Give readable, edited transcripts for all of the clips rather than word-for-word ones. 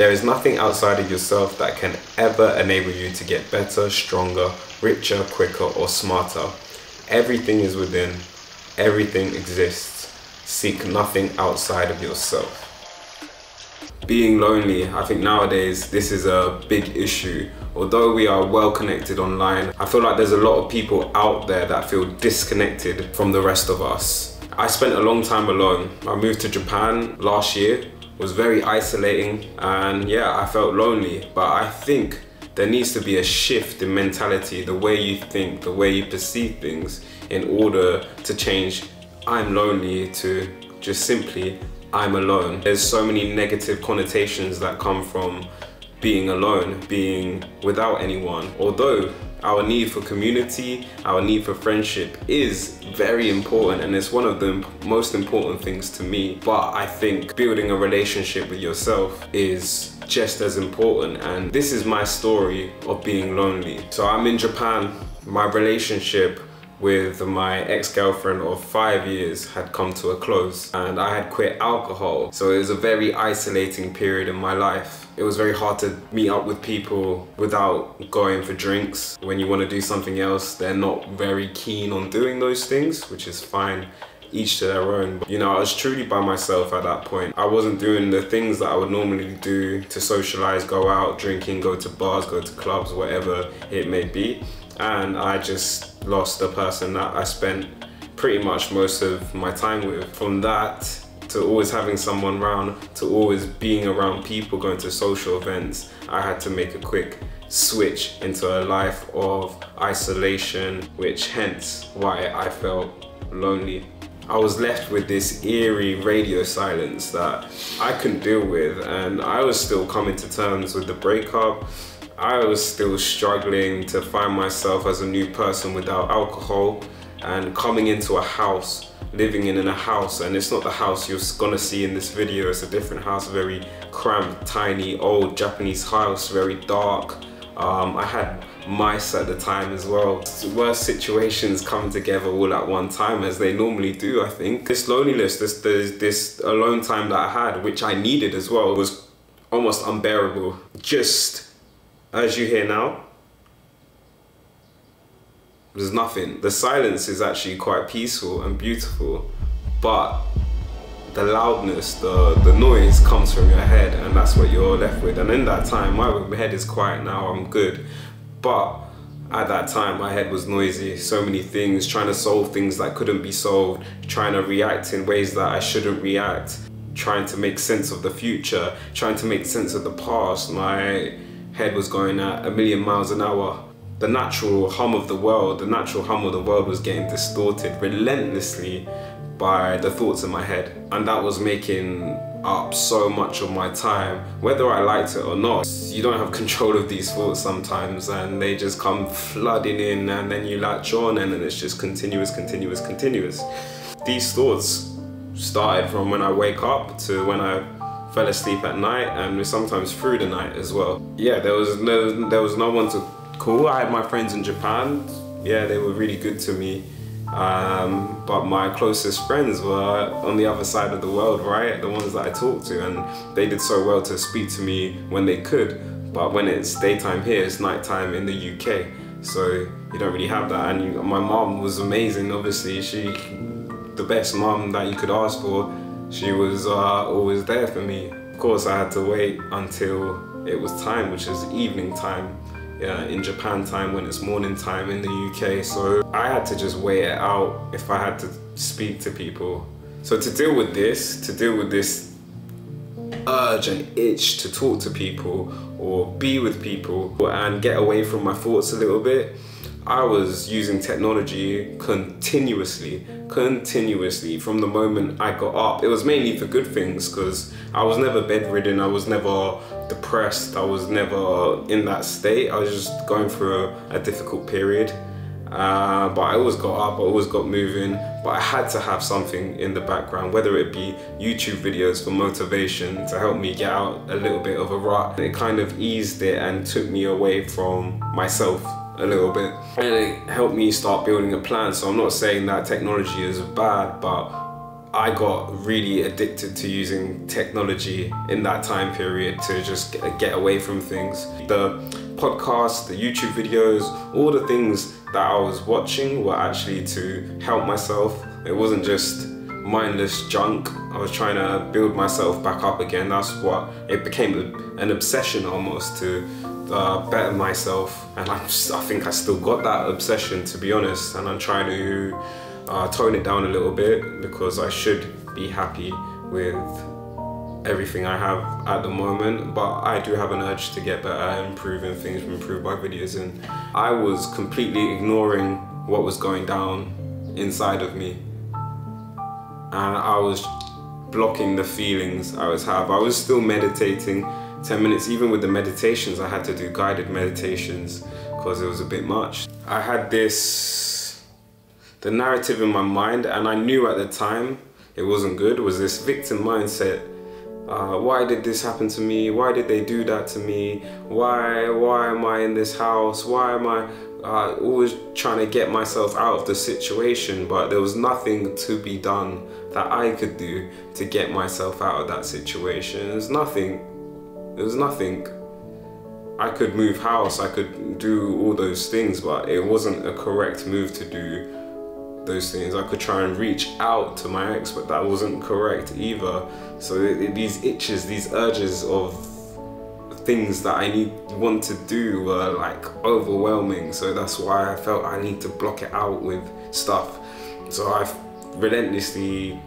There is nothing outside of yourself that can ever enable you to get better, stronger, richer, quicker, or smarter. Everything is within. Everything exists. Seek nothing outside of yourself. Being lonely, I think nowadays this is a big issue. Although we are well connected online, I feel like there's a lot of people out there that feel disconnected from the rest of us. I spent a long time alone. I moved to Japan last year. It was very isolating, and yeah, I felt lonely. But I think there needs to be a shift in mentality, the way you think, the way you perceive things, in order to change I'm lonely to just simply I'm alone. There's so many negative connotations that come from being alone, being without anyone. Although our need for community, our need for friendship is very important, and it's one of the most important things to me. But I think building a relationship with yourself is just as important, and this is my story of being lonely. So I'm in Japan. My relationship with my ex-girlfriend of 5 years had come to a close, and I had quit alcohol. So it was a very isolating period in my life. It was very hard to meet up with people without going for drinks. When you want to do something else, they're not very keen on doing those things, which is fine, each to their own. But, you know, I was truly by myself at that point. I wasn't doing the things that I would normally do to socialize, go out drinking, go to bars, go to clubs, whatever it may be. And I just lost the person that I spent pretty much most of my time with. From that to always having someone around, to always being around people, going to social events, I had to make a quick switch into a life of isolation, which hence why I felt lonely. I was left with this eerie radio silence that I couldn't deal with, and I was still coming to terms with the breakup. I was still struggling to find myself as a new person without alcohol, and coming into a house, living in a house, and it's not the house you're gonna see in this video, it's a different house, very cramped, tiny, old Japanese house, very dark. I had mice at the time as well. Worst situations come together all at one time, as they normally do, I think. This loneliness, this alone time that I had, which I needed as well, was almost unbearable. Just as you hear now, there's nothing. The silence is actually quite peaceful and beautiful, but the loudness, the noise comes from your head, and that's what you're left with. And in that time, my head is quiet now, I'm good. But at that time, my head was noisy. So many things, trying to solve things that couldn't be solved, trying to react in ways that I shouldn't react, trying to make sense of the future, trying to make sense of the past. My head was going at 1,000,000 miles an hour. The natural hum of the world, was getting distorted relentlessly by the thoughts in my head. And that was making up so much of my time, whether I liked it or not. You don't have control of these thoughts sometimes, and they just come flooding in, and then you latch on, and then it's just continuous. These thoughts started from when I wake up to when I fell asleep at night, and sometimes through the night as well. Yeah, there was no one to call. I had my friends in Japan. Yeah, they were really good to me. But my closest friends were on the other side of the world, right? The ones that I talked to, and they did so well to speak to me when they could. But when it's daytime here, it's nighttime in the UK. So you don't really have that. And my mom was amazing, obviously. The best mom that you could ask for. She was always there for me. Of course, I had to wait until it was time, which is evening time. Yeah, in Japan time, when it's morning time in the UK. So I had to just wait it out if I had to speak to people. So to deal with this urge and itch to talk to people or be with people and get away from my thoughts a little bit, I was using technology continuously from the moment I got up. It was mainly for good things, because I was never bedridden, I was never depressed, I was never in that state. I was just going through a difficult period. But I always got up, I always got moving, but I had to have something in the background, whether it be YouTube videos for motivation to help me get out a little bit of a rut. It kind of eased it and took me away from myself a little bit, and it helped me start building a plan. So I'm not saying that technology is bad, but I got really addicted to using technology in that time period to just get away from things. The podcasts, the YouTube videos, all the things that I was watching were actually to help myself. It wasn't just mindless junk. I was trying to build myself back up again. That's what it became, an obsession almost, to better myself. And I think I still got that obsession, to be honest, and I'm trying to tone it down a little bit, because I should be happy with everything I have at the moment, but I do have an urge to get better, improving things, improve my videos, and I was completely ignoring what was going down inside of me, and I was blocking the feelings I was having. I was still meditating 10 minutes, even with the meditations. I had to do guided meditations because it was a bit much. I had the narrative in my mind, and I knew at the time it wasn't good. It was this victim mindset. Why did this happen to me? Why did they do that to me? Why am I in this house? Why am I always trying to get myself out of the situation? But there was nothing to be done that I could do to get myself out of that situation. There was nothing. I could move house, I could do all those things, but it wasn't a correct move to do those things. I could try and reach out to my ex, but that wasn't correct either. So these itches, these urges of things that I want to do were like overwhelming. So that's why I felt I need to block it out with stuff. So I've relentlessly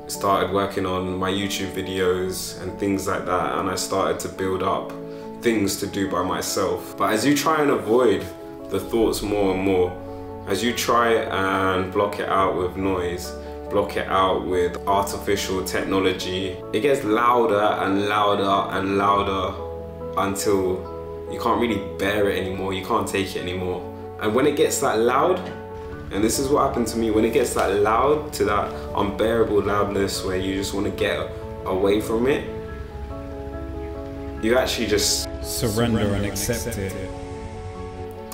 started working on my YouTube videos and things like that, and I started to build up things to do by myself. But as you try and avoid the thoughts more and more, as you try and block it out with noise, block it out with artificial technology, it gets louder and louder and louder until you can't really bear it anymore, you can't take it anymore. And when it gets that loud, and this is what happened to me, when it gets that loud, to that unbearable loudness where you just want to get away from it, you actually just surrender and accept it.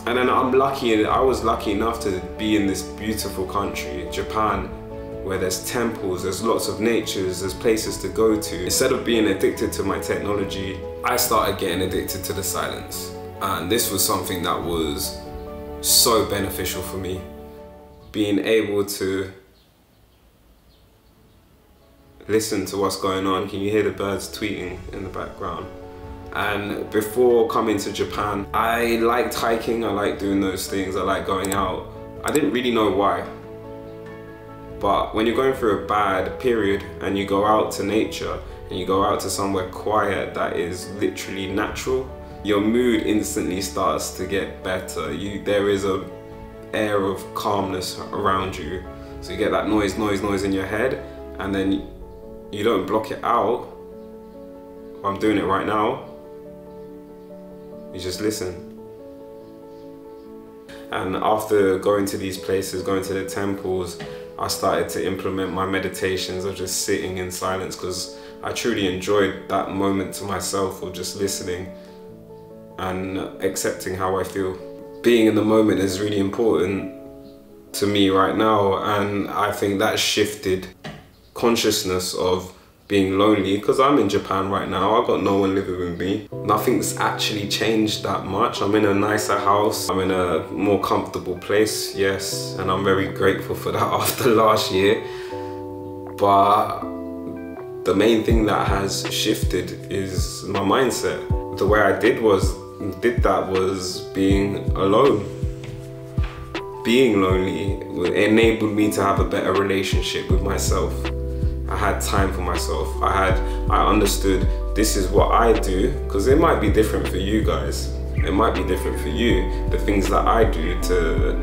And then I was lucky enough to be in this beautiful country, Japan, where there's temples, there's lots of natures, there's places to go to. Instead of being addicted to my technology, I started getting addicted to the silence. And this was something that was so beneficial for me. Being able to listen to what's going on. Can you hear the birds tweeting in the background? And before coming to Japan, I liked hiking, I liked doing those things, I liked going out. I didn't really know why. But when you're going through a bad period and you go out to nature and you go out to somewhere quiet that is literally natural, your mood instantly starts to get better. There is a air of calmness around you. So you get that noise in your head, and then you don't block it out. I'm doing it right now. You just listen. And after going to these places, going to the temples, I started to implement my meditations of just sitting in silence, because I truly enjoyed that moment to myself of just listening and accepting how I feel. Being in the moment is really important to me right now, and I think that shifted consciousness of being lonely, because I'm in Japan right now, I've got no one living with me. Nothing's actually changed that much. I'm in a nicer house, I'm in a more comfortable place, yes, and I'm very grateful for that after last year. But the main thing that has shifted is my mindset. The way I did that was being alone. Being lonely enabled me to have a better relationship with myself. I had time for myself. I understood this is what I do, because it might be different for you guys. It might be different for you. The things that I do to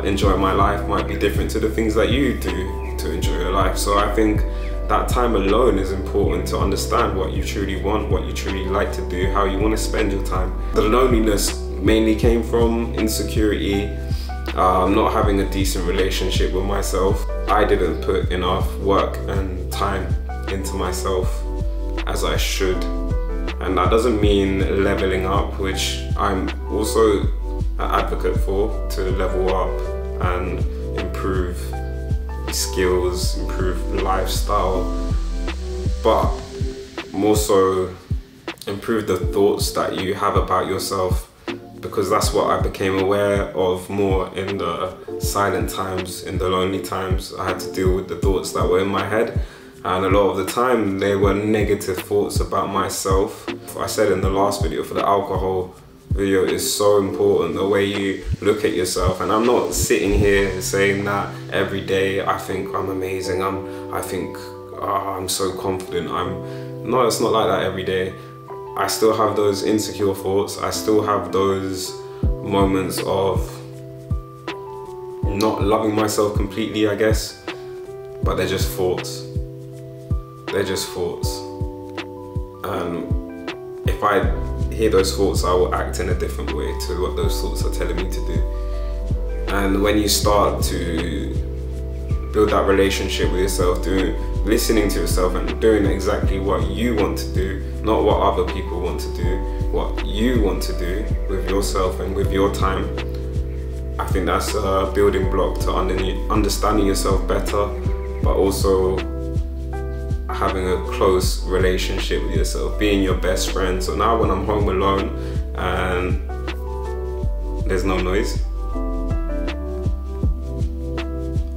enjoy my life might be different to the things that you do to enjoy your life. So I think that time alone is important to understand what you truly want, what you truly like to do, how you want to spend your time. The loneliness mainly came from insecurity, not having a decent relationship with myself. I didn't put enough work and time into myself as I should. And that doesn't mean leveling up, which I'm also an advocate for, to level up and improve skills, improve lifestyle, but more so improve the thoughts that you have about yourself, because that's what I became aware of more in the silent times, in the lonely times. I had to deal with the thoughts that were in my head, and a lot of the time they were negative thoughts about myself. I said in the last video, for the alcohol video, is so important, the way you look at yourself. And I'm not sitting here saying that every day I think I'm amazing, I think I'm so confident. No, it's not like that every day. I still have those insecure thoughts. I still have those moments of not loving myself completely, I guess, but they're just thoughts. They're just thoughts. And if I hear those thoughts, I will act in a different way to what those thoughts are telling me to do. And when you start to build that relationship with yourself, listening to yourself and doing exactly what you want to do, not what other people want to do, what you want to do with yourself and with your time, I think that's a building block to understanding yourself better, but also having a close relationship with yourself, being your best friend. So now when I'm home alone and there's no noise,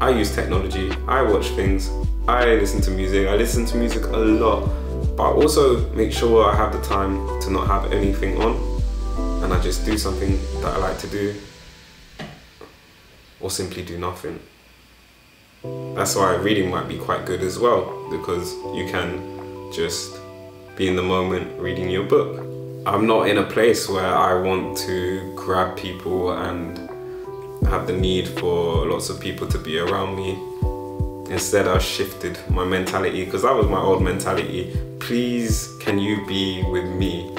I use technology, I watch things, I listen to music. I listen to music a lot, but I also make sure I have the time to not have anything on, and I just do something that I like to do, or simply do nothing. That's why reading might be quite good as well, because you can just be in the moment reading your book. I'm not in a place where I want to grab people and have the need for lots of people to be around me. Instead, I shifted my mentality, because that was my old mentality. Please, can you be with me?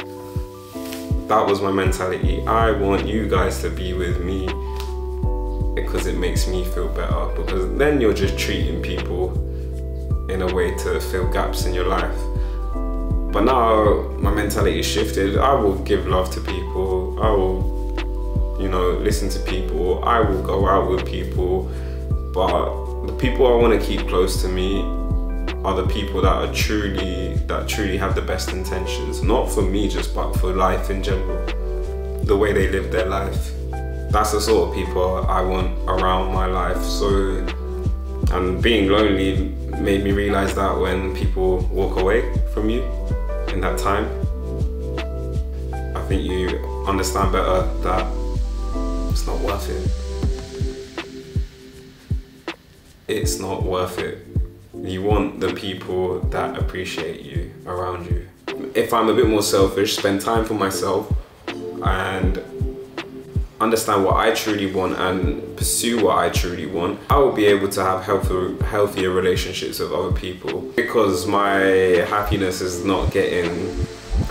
That was my mentality. I want you guys to be with me because it makes me feel better, because then you're just treating people in a way to fill gaps in your life. But now my mentality shifted. I will give love to people. I will, listen to people. I will go out with people, but the people I want to keep close to me are the people that truly have the best intentions, not for me just, but for life in general, the way they live their life. That's the sort of people I want around my life. So, and being lonely made me realize that when people walk away from you in that time, I think you understand better that it's not worth it. It's not worth it. You want the people that appreciate you around you. If I'm a bit more selfish, spend time for myself and understand what I truly want and pursue what I truly want, I will be able to have healthier relationships with other people, because my happiness is not getting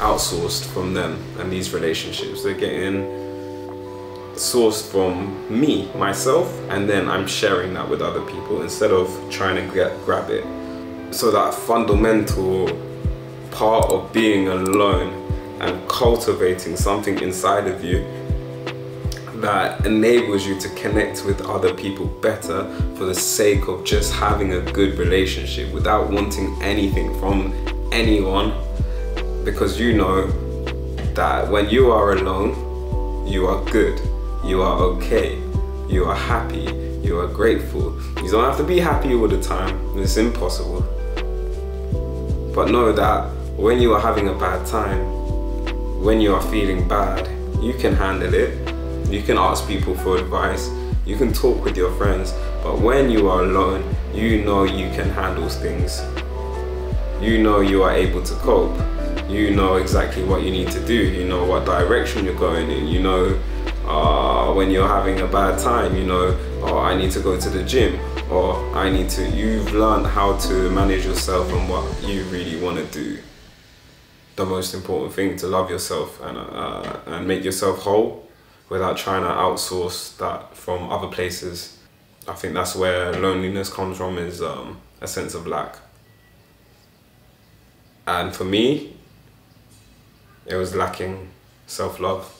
outsourced from them and these relationships. They're getting sourced from me, myself, and then I'm sharing that with other people instead of trying to grab it. So that fundamental part of being alone and cultivating something inside of you that enables you to connect with other people better for the sake of just having a good relationship without wanting anything from anyone, because you know that when you are alone, you are good. You are okay, you are happy, you are grateful. You don't have to be happy all the time, it's impossible. But know that when you are having a bad time, when you are feeling bad, you can handle it. You can ask people for advice, you can talk with your friends, but when you are alone, you know you can handle things. You know you are able to cope. You know exactly what you need to do. You know what direction you're going in. You know when you're having a bad time, I need to go to the gym, or you've learned how to manage yourself and what you really want to do. The most important thing, to love yourself and make yourself whole without trying to outsource that from other places. I think that's where loneliness comes from, is a sense of lack. And for me, it was lacking self-love.